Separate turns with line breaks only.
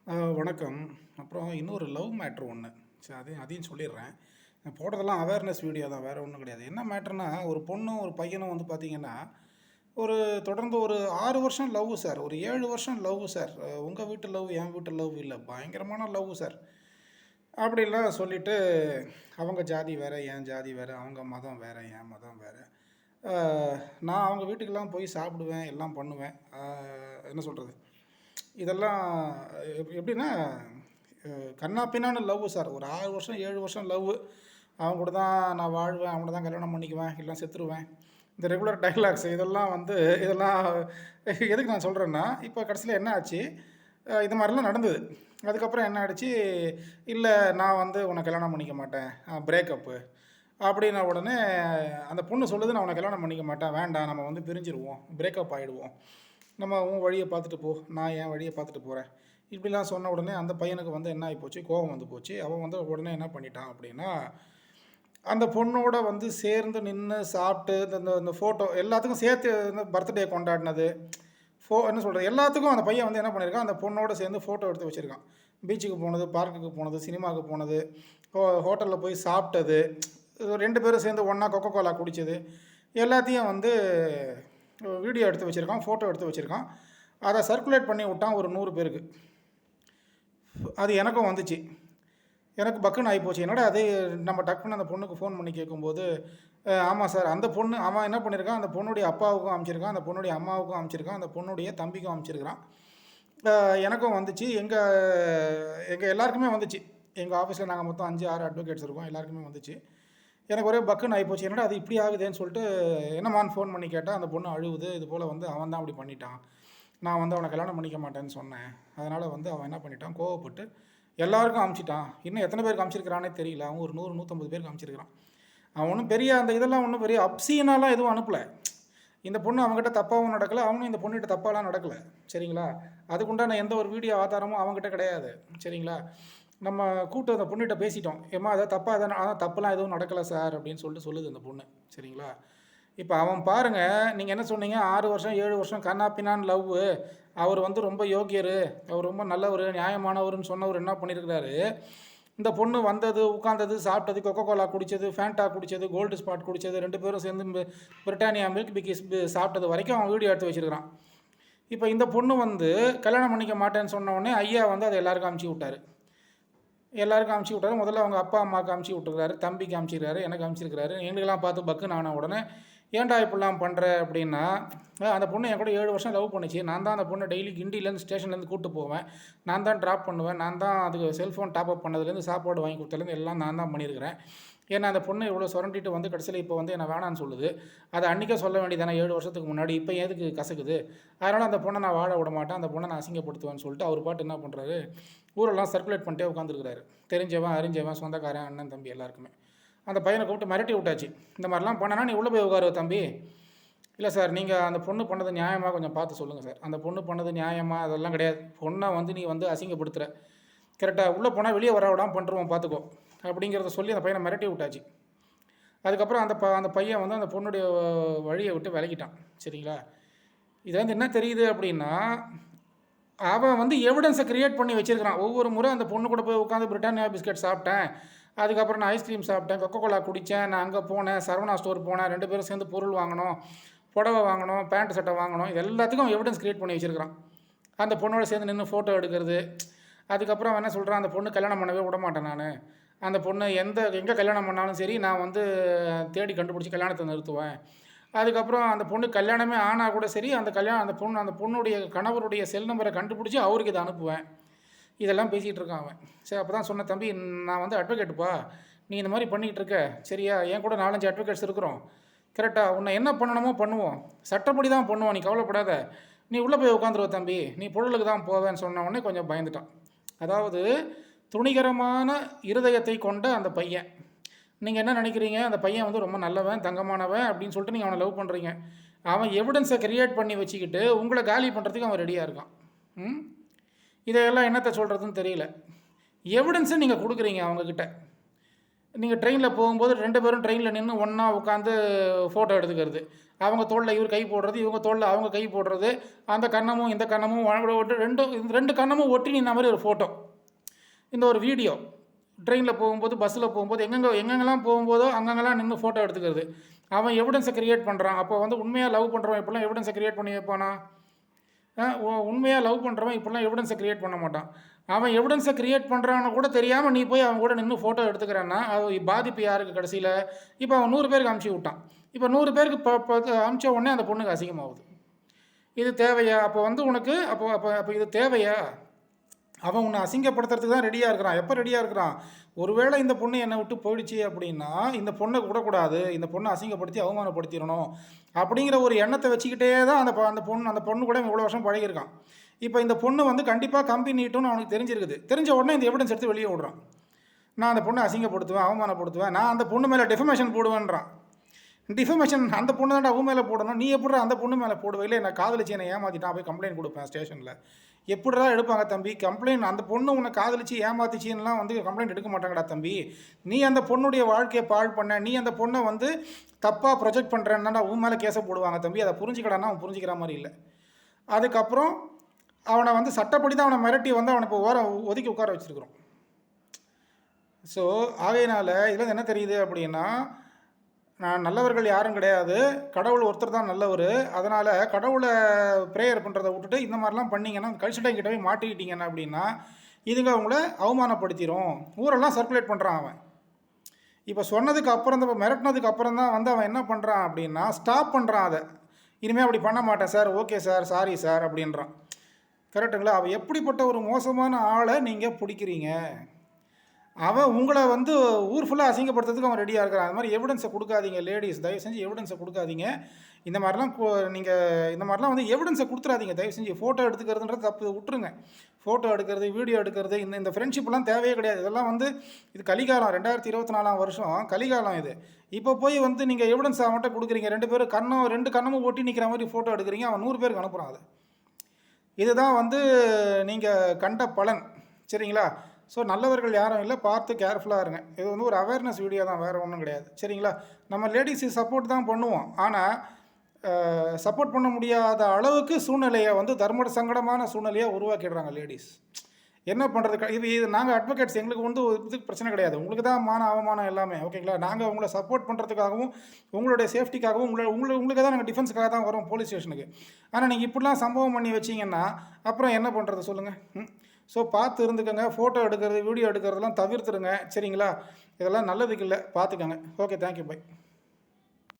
வணக்கம். அப்புறம் இன்னொரு லவ் மேட்ரு ஒண்ணு. சரி அதையும் அதையும் சொல்லிடுறேன். நான் போடுறதெல்லாம் அவேர்னஸ் வீடியோ தான். வேற ஒண்ணும் கிடையாது. என்ன மேட்டர்னா, ஒரு பொண்ணும், ஒரு பையனும் வந்து பார்த்தீங்கன்னா, ஒரு தொடர்ந்து ஒரு 6 வருஷம் லவ் சார். ஒரு 7 வருஷம் லவ் சார். உங்க வீட்டு லவ், என் வீட்டு லவ் இல்ல. பயங்கரமான லவ் சார். அப்படிலாம் சொல்லிட்டு, அவங்க ஜாதி வேற, என் ஜாதி வேற, அவங்க மதம் வேற, என் மதம் வேற. அ நான் அவங்க வீட்டுக்கெல்லாம் போய் சாப்பிடுவேன், எல்லாம் பண்ணுவேன். என்ன சொல்றது? இதெல்லாம் எப்படின்னா, கன்னா பின்னான்னு லவ் சார். ஒரு 6 வருஷம், 7 வருஷம் லவ்வு. அவன் கூட தான் நான் வாழ்வேன், அவன தான் கல்யாணம் பண்ணிக்குவேன், இல்ல செத்துருவேன். இந்த ரெகுலர் டயலாக்ஸ் இதெல்லாம் வந்து இதெல்லாம் எதுக்கு நான் சொல்றேன்னா, இப்போ கடைசியில என்ன ஆச்சு, இது மாரிலாம் நடந்தது. அதுக்கப்புறம் என்ன ஆயிடுச்சு, இல்ல நான் வந்து உன்ன கல்யாணம் பண்ணிக்க மாட்டேன். பிரேக்கப்பு. அப்படின்ன உடனே அந்த பொண்ணு சொல்லுது, "நான் உன்ன கல்யாணம் பண்ணிக்க மாட்டேன். வேண்டாம். நம்ம வந்து பிரிஞ்சிருவோம். பிரேக்கப் ஆயிடுவோம். நம்ம உன் வழிய பார்த்துட்டு போ. நான் என் வழிய பார்த்துட்டு போறேன்." இப்படிலாம் சொன்ன உடனே அந்த பையனுக்கு வந்து என்ன ஆயிப்போச்சு, கோவம் வந்து போச்சு. அவன் வந்து உடனே என்ன பண்ணிட்டான் அப்படின்னா, அந்த பொண்ணோட வந்து சேர்ந்து நின்னு சாப்பிட்டு, இந்த இந்த இந்த ஃபோட்டோ எல்லாத்துக்கும் சேர்த்து இந்த பர்த்டே கொண்டாடினது, என்ன சொல்றது, எல்லாத்துக்கும் அந்த பையன் வந்து என்ன பண்ணியிருக்கான், அந்த பொண்ணோட சேர்ந்து ஃபோட்டோ எடுத்து வச்சிருக்கான். பீச்சுக்கு போனது, பார்க்குக்கு போனது, சினிமாவுக்கு போனது, ஹோட்டல்ல போய் சாப்பிட்டது, 2 பேரும் சேர்ந்து ஒண்ணா கொக்கோ கோலா குடிச்சது, எல்லாத்தையும் வந்து வீடியோ எடுத்து வச்சிருக்கான், ஃபோட்டோ எடுத்து வச்சிருக்கான். அத சர்க்குலேட் பண்ணி விட்டான் ஒரு 100 பேருக்கு. அது எனக்கும் வந்துச்சு. எனக்கு பக்குன்னு ஆயிப்போச்சு. என்னடா அது, நம்ம டக்குன்னு அந்த பொண்ணுக்கு ஃபோன் பண்ணி கேட்கும்போது, ஆமா சார். அந்த பொண்ணு அவன் என்ன பண்ணியிருக்கான், அந்த பொண்ணுடைய அப்பாவுக்கும் அனுப்பிச்சிருக்கான், அந்த பொண்ணுடைய அம்மாவுக்கும் அனுப்பிச்சிருக்கான், அந்த பொண்ணுடைய தம்பிக்கும் அனுப்பிச்சிருக்கான். அ எனக்கும் வந்துச்சு. எங்க எங்க எல்லாருக்குமே வந்துச்சு. எங்க ஆஃபீஸ்ல நாங்க மொத்தம் 5, 6 அட்வொகேட்ஸ் இருக்கோம். எல்லாருக்குமே வந்துச்சு. எனக்கு ஒரே பக்குன்னு ஆயிப்போச்சு. என்னடா அது இப்படி ஆகுதேன்னு சொல்லிட்டு, என்னம்மான்னு ஃபோன் பண்ணி கேட்டா, அந்த பொண்ணு அழுவுது. இது போல வந்து அவன் தான் அப்படி பண்ணிட்டான். நான் வந்து அவன கல்யாணம் பண்ணிக்க மாட்டேன்னு சொன்னேன். அதனால வந்து அவன் என்ன பண்ணிட்டான், கோவப்பட்டு எல்லாருக்கும் அனுப்பிச்சிட்டான். இன்னும் எத்தன பேருக்கு அனுப்பிச்சிருக்கிறானே தெரியல. அவன் ஒரு 100, 150 பேருக்கு அனுப்பிச்சிருக்கிறான். அவன் ஒண்ணும் பெரிய அந்த இதெல்லாம் ஒண்ணும் பெரிய அப்சீனாலாம் எதுவும் அனுப்பல. இந்த பொண்ணு அவன்கிட்ட தப்பாவும் நடக்கல. அவனும் இந்த பொண்ணுகிட்ட தப்பாலாம் நடக்கல. சரிங்களா? அதுக்குண்டான எந்த ஒரு வீடியோ ஆதாரமும் அவன்கிட்ட கிடையாது. சரிங்களா? நம்ம கூப்பிட்டு அந்த பொண்ணுகிட்ட பேசிட்டோம். "ஏம்மா அதான் தப்பா எதனா தப்புலாம் எதுவும் நடக்கல சார்" அப்படின்னு சொல்லிட்டு சொல்லுது அந்த பொண்ணு. சரிங்களா? இப்ப அவன் பாருங்க, நீங்க என்ன சொன்னீங்க, 6 வருஷம், 7 வருஷம் கன்னா பின்னான்னு லவ்வு. அவரு வந்து ரொம்ப யோக்கியரு, அவர் ரொம்ப நல்லவரு, நியாயமானவருன்னு சொன்னவரு என்ன பண்ணியிருக்கிறாரு, இந்த பொண்ணு வந்தது, உட்கார்ந்தது, சாப்பிட்டது, கொக்கோ கோலா குடிச்சது, ஃபேண்டா குடிச்சது, கோல்டு ஸ்பாட் குடிச்சது, 2 பேரும் சேர்ந்து பிரிட்டானியா மில்க் பிக்கிஸ் சாப்பிட்டது வரைக்கும் அவன் வீடியோ எடுத்து வச்சிருக்கிறான். இப்ப இந்த பொண்ணு வந்து கல்யாணம் பண்ணிக்க மாட்டேன்னு சொன்ன உடனே, ஐயா வந்து அத எல்லாருக்கும் அனுப்பிச்சு விட்டாரு. எல்லாருக்கும் அனுப்பிச்சு விட்டாரு. முதல்ல அவங்க அப்பா, அம்மாவுக்கு அனுப்பிச்சு விட்டுருக்காரு. தம்பிக்கு அனுப்பிச்சிருக்காரு. எனக்கு அனுப்பிச்சிருக்காரு. எங்களுக்கெல்லாம் பார்த்து பக்குன்னு ஆன உடனே, "ஏன்டா இப்படிலாம் பண்ற?" அப்படின்னா, அந்த பொண்ணு என் கூட 7 வருஷம் லவ் பண்ணுச்சு. நான் தான் அந்த பொண்ண டெய்லி கிண்டிலேருந்து ஸ்டேஷன்லேருந்து கூட்டு போவேன். நான் தான் ட்ராப் பண்ணுவேன். நான் தான் அதுக்கு செல்ஃபோன் டாப் அப் பண்ணதுலேருந்து, சாப்பாடு வாங்கி கொடுத்ததுலேருந்து எல்லாம் நான் தான் பண்ணியிருக்கிறேன். ஏன்னா அந்த பொண்ணு இவ்வளோ சுரண்டிட்டு வந்து கடைசியில இப்போ வந்து என்ன வேணான்னு சொல்லுது. அத அன்னைக்கே சொல்ல வேண்டியது தானே 7 வருஷத்துக்கு முன்னாடி. இப்ப எதுக்கு கசக்குது? அதனால அந்த பொண்ண நான் வாழ விடமாட்டேன். அந்த பொண்ண நான் அசிங்கப்படுத்துவேன்னு சொல்லிட்டு, அவர் பாட்டு என்ன பண்றாரு, ஊரெல்லாம் சர்க்குலேட் பண்ணிட்டே உட்காந்துருக்கிறாரு. தெரிஞ்சவன், அறிஞ்சவன், சொந்தக்காரன், அண்ணன், தம்பி எல்லாருக்குமே. அந்த பையன கூப்பிட்டு மிரட்டி விட்டாச்சு. இந்த மாரிலாம் பண்ணனா நீ உள்ள போய் உட்காருவ தம்பி. இல்ல சார், நீங்க அந்த பொண்ணு பண்ணது நியாயமா கொஞ்சம் பார்த்து சொல்லுங்க சார். அந்த பொண்ணு பண்ணது நியாயமா? அதெல்லாம் கிடையாது. பொண்ண வந்து நீ வந்து அசிங்கப்படுத்துற. கரெக்ட்டா? உள்ள போனா வெளிய வர விடாம பண்ருவோம் பார்த்துக்கோ. அப்படிங்கிறத சொல்லி அந்த பையன மிரட்டி விட்டாச்சு. அதுக்கப்புறம் அந்த பையன் வந்து அந்த பொண்ணுடைய வழிய விட்டு விலகிட்டான். சரிங்களா? இது வந்து என்ன தெரியுது அப்படின்னா, அவன் வந்து எவிடன்ஸ கிரியேட் பண்ணி வச்சிருக்கிறான். ஒவ்வொரு முறை அந்த பொண்ணு கூட போய் உட்காந்து பிரிட்டானியா பிஸ்கட் சாப்பிட்டேன். அதுக்கப்புறம் நான் ஐஸ்கிரீம் சாப்பிட்டேன். கொக்கோ கோலா குடிச்சேன். நான் அங்க போனேன். சரவணா ஸ்டோர் போனேன். 2 பேரும் சேர்ந்து பொருள் வாங்குனோம். புடவ வாங்குனோம். பேண்ட் சட்டை வாங்குனோம். இது எல்லாத்துக்கும் அவன் எவிடன்ஸ் கிரியேட் பண்ணி வச்சிருக்கிறான். அந்த பொண்ணோட சேர்ந்து நின்னு ஃபோட்டோ எடுக்கிறது. அதுக்கப்புறம் அவன் என்ன சொல்றான், அந்த பொண்ணு கல்யாணம் பண்ணவே விடமாட்டேன் நானு. அந்த பொண்ணு எங்க கல்யாணம் பண்ணாலும் சரி, நான் வந்து தேடி கண்டுபிடிச்சு கல்யாணத்த நிறுத்துவேன். அதுக்கப்புறம் அந்த பொண்ணு கல்யாணமே ஆனா கூட சரி, அந்த பொண்ணுடைய கணவருடைய செல் நம்பர கண்டுபிடிச்சு அவருக்கு இத அனுப்புவேன். இதெல்லாம் பேசிட்டு இருக்கான் அவன். சரி அப்ப தான் சொன்னேன், "தம்பி நான் வந்து அட்வொகேட்டுப்பா. நீ இந்த மாரி பண்ணிட்டு இருக்க. சரியா? என் கூட 4, 5 அட்வொகேட்ஸ் இருக்கிறோம். கரெக்ட்டா? உன்ன என்ன பண்ணணுமோ பண்ணுவோம். சட்டப்படி தான் பண்ணுவோம். நீ கவலைப்படாத. நீ உள்ள போய் உட்காந்துருவ தம்பி. நீ பொழலுக்கு தான் போவேன்னு" சொன்ன உடனே கொஞ்சம் பயந்துட்டான். அதாவது துணிகரமான இருதயத்தை கொண்ட அந்த பையன். நீங்க என்ன நினைக்கிறீங்க? அந்த பையன் வந்து ரொம்ப நல்லவன், தங்கமானவன் அப்படின்னு சொல்லிட்டு நீங்க அவன லவ் பண்றீங்க. அவன் எவிடன்ஸ கிரியேட் பண்ணி வச்சுக்கிட்டு, உங்கள காலி பண்றதுக்கு அவன் ரெடியா இருக்கான். ம். இதையெல்லாம் என்னத்த சொல்றதுன்னு தெரியல. எவிடன்ஸ நீங்க குடுக்குறீங்க அவங்ககிட்ட. நீங்க ட்ரெயின்ல போகும்போது 2 பேரும் ட்ரெயின்ல நின்னு ஒண்ணா உட்காந்து ஃபோட்டோ எடுத்துக்கிறது. அவங்க தோளில் இவர் கை போடுறது, இவங்க தோளில் அவங்க கை போடுறது, அந்த கன்னமும் இந்த கன்னமும் ஒட்டு ரெண்டு கன்னமும் ஒட்டி நின்ன மாதிரி ஒரு ஃபோட்டோ, இந்த ஒரு வீடியோ. ட்ரெயினில் போகும்போது, பஸ்ஸில் போகும்போது, எங்கெங்கெல்லாம் போகும்போதோ அங்கங்கெல்லாம் நின்று ஃபோட்டோ எடுத்துக்கிறது. அவன் எவிடன்ஸை கிரியேட் பண்ணுறான். அப்போ வந்து உண்மையாக லவ் பண்ணுறவன் இப்படிலாம் எவிடன்ஸை கிரியேட் பண்ணி வைப்பானா? உண்மையாக லவ் பண்ணுறவன் இப்படிலாம் எவிடன்ஸை கிரியேட் பண்ண மாட்டான். அவன் எவிடன்ஸை கிரியேட் பண்ணுறான்னு கூட தெரியாமல் நீ போய் அவன் கூட நின்று ஃபோட்டோ எடுத்துக்கிறான்னா அது பாதிப்பு யாருக்கு கடைசியில்? இப்போ அவன் 100 பேருக்கு அமுச்சு விட்டான். இப்போ 100 பேருக்கு அமுச்ச உடனே அந்த பொண்ணுக்கு அசிங்கமாகுது. இது தேவையா? அப்போ வந்து உனக்கு அப்போ அப்போ அப்போ இது தேவையா? அவன் உன்னை அசிங்கப்படுத்துறதுக்கு தான் ரெடியாக இருக்கிறான். எப்போ ரெடியாக இருக்கிறான்? ஒருவேளை இந்த பொண்ணு என்னை விட்டு போயிடுச்சு அப்படின்னா இந்த பொண்ணை விடக்கூடாது, இந்த பொண்ணை அசிங்கப்படுத்தி அவமானப்படுத்திடணும் அப்படிங்கிற ஒரு எண்ணத்தை வச்சுக்கிட்டே தான் அந்த பொண்ணு கூட இவ்வளோ வருஷம் பழகியிருக்கான். இப்போ இந்த பொண்ணு வந்து கண்டிப்பாக கம்பி நீட்டும்னு அவனுக்கு தெரிஞ்சிருக்குது. தெரிஞ்ச உடனே இந்த எவிடன்ஸ் எடுத்து வெளியே விடுறான். நான் அந்த பொண்ணை அசிங்கப்படுத்துவேன், அவமானப்படுத்துவேன், நான் அந்த பொண்ணு மேலே டெஃபமேஷன் போடுவேன்றான். டிஃபமேஷன் அந்த பொண்ணு தான்டா அவன் மேலே போடணும். நீ எப்படிடா அந்த பொண்ணு மேலே போடுவே? இல்லை நான் காதலிச்சு என்னை ஏமாற்றிட்டான், போய் கம்ப்ளைண்ட் கொடுப்பேன் ஸ்டேஷனில். எப்படிடா எடுப்பாங்க தம்பி கம்ப்ளைண்ட்? அந்த பொண்ணு உன்னை காதலிச்சு ஏமாத்திச்சின்னுலாம் வந்து கம்ப்ளைண்ட் எடுக்க மாட்டாங்கடா தம்பி. நீ அந்த பொண்ணுடைய வாழ்க்கையை பாழ் பண்ண, நீ அந்த பொண்ணை வந்து தப்பாக ப்ரொஜெக்ட் பண்ணுறேன்னா உன் மேலே கேஸை போடுவாங்க தம்பி. அதை புரிஞ்சுக்கடான்னா அவன் புரிஞ்சிக்கிற மாதிரி இல்லை. அதுக்கப்புறம் அவனை வந்து சட்டப்படி தான் அவனை மிரட்டி வந்து அவனை இப்போ ஒதுக்கி உட்கார வச்சுருக்குறோம். ஸோ ஆகையினால் இதில் என்ன தெரியுது அப்படின்னா, நான் நல்லவர்கள் யாரும் கிடையாது, கடவுள் ஒருத்தர் தான் நல்லவர். அதனால் கடவுளை ப்ரேயர் பண்ணுறதை விட்டுட்டு இந்த மாதிரிலாம் பண்ணிங்கன்னா கழிச்சுட்டா போய் மாட்டிக்கிட்டீங்கன்னா அப்படின்னா இதுங்க அவங்கள அவமானப்படுத்திடும். ஊரெல்லாம் சர்க்குலேட் பண்ணுறான் அவன். இப்போ சொன்னதுக்கு அப்புறம் தான், இப்போ மிரட்டினதுக்கு அப்புறம் தான் வந்து அவன் என்ன பண்ணுறான் அப்படின்னா ஸ்டாப் பண்ணுறான். அதை இனிமேல் அப்படி பண்ண மாட்டேன் sir, okay sir, sorry sir அப்படின்றான். கரெக்டுங்களா? அவன் எப்படிப்பட்ட ஒரு மோசமான ஆளை நீங்கள் பிடிக்கிறீங்க? அவன் உங்களை வந்து ஊர் ஃபுல்லாக அசிங்கப்படுத்துறதுக்கு அவன் ரெடியாக இருக்கிறான். அது மாதிரி எவிடன்ஸை கொடுக்காதீங்க லேடிஸ், தயவு செஞ்சு எவிடன்ஸை கொடுக்காதீங்க. இந்த மாதிரிலாம் நீங்கள் இந்த மாதிரிலாம் வந்து எவிடன்ஸை கொடுத்துறாதீங்க தயவு செஞ்சு. ஃபோட்டோ எடுத்துக்கிறதுன்றது தப்பு, விட்டுருங்க. ஃபோட்டோ எடுக்கிறது, வீடியோ எடுக்கிறது, இந்த ஃப்ரெண்ட்ஷிப்லாம் தேவையே கிடையாது. இதெல்லாம் வந்து இது கலிகாலம், 2024 வருஷம் கலிகாலம் இது. இப்போ போய் வந்து நீங்கள் எவிடன்ஸ் அவன்கிட்ட கொடுக்குறீங்க, 2 பேரும் ரெண்டு கண்ணமும் ஒட்டி நிற்கிற மாதிரி ஃபோட்டோ எடுக்கிறீங்க, அவன் 100 பேருக்கு அனுப்புகிறான். அது இதுதான் வந்து நீங்கள் கண்ட பலன். சரிங்களா? ஸோ நல்லவர்கள் யாரும் இல்லை, பார்த்து கேர்ஃபுல்லாக இருங்க. இது வந்து ஒரு அவேர்னஸ் வீடியோ தான், வேறு ஒன்றும் கிடையாது. சரிங்களா? நம்ம லேடிஸு சப்போர்ட் தான் பண்ணுவோம், ஆனால் சப்போர்ட் பண்ண முடியாத அளவுக்கு சூழ்நிலையை வந்து சங்கடமான சூழ்நிலையை உருவாக்கிடுறாங்க லேடிஸ். என்ன பண்ணுறது? இது நாங்கள் அட்வொகேட்ஸ், எங்களுக்கு வந்து இதுக்கு பிரச்சனை கிடையாது. உங்களுக்கு தான் அவமானம் எல்லாமே. ஓகேங்களா? நாங்கள் உங்களை சப்போர்ட் பண்ணுறதுக்காகவும் உங்களுடைய சேஃப்டிக்காகவும் உங்களுக்கு தான் நாங்கள் டிஃபென்ஸுக்காக தான் வரோம் போலீஸ் ஸ்டேஷனுக்கு. ஆனால் நீங்கள் இப்படிலாம் சம்பவம் பண்ணி வச்சிங்கன்னா அப்புறம் என்ன பண்ணுறது சொல்லுங்கள்? ஸோ பார்த்து இருந்துக்கோங்க. ஃபோட்டோ எடுக்கிறது, வீடியோ எடுக்கிறதுலாம் தவிர்த்துருங்க. சரிங்களா? இதெல்லாம் நல்லதுக்கு இல்லை, பார்த்துக்கோங்க. Okay, thank you, by.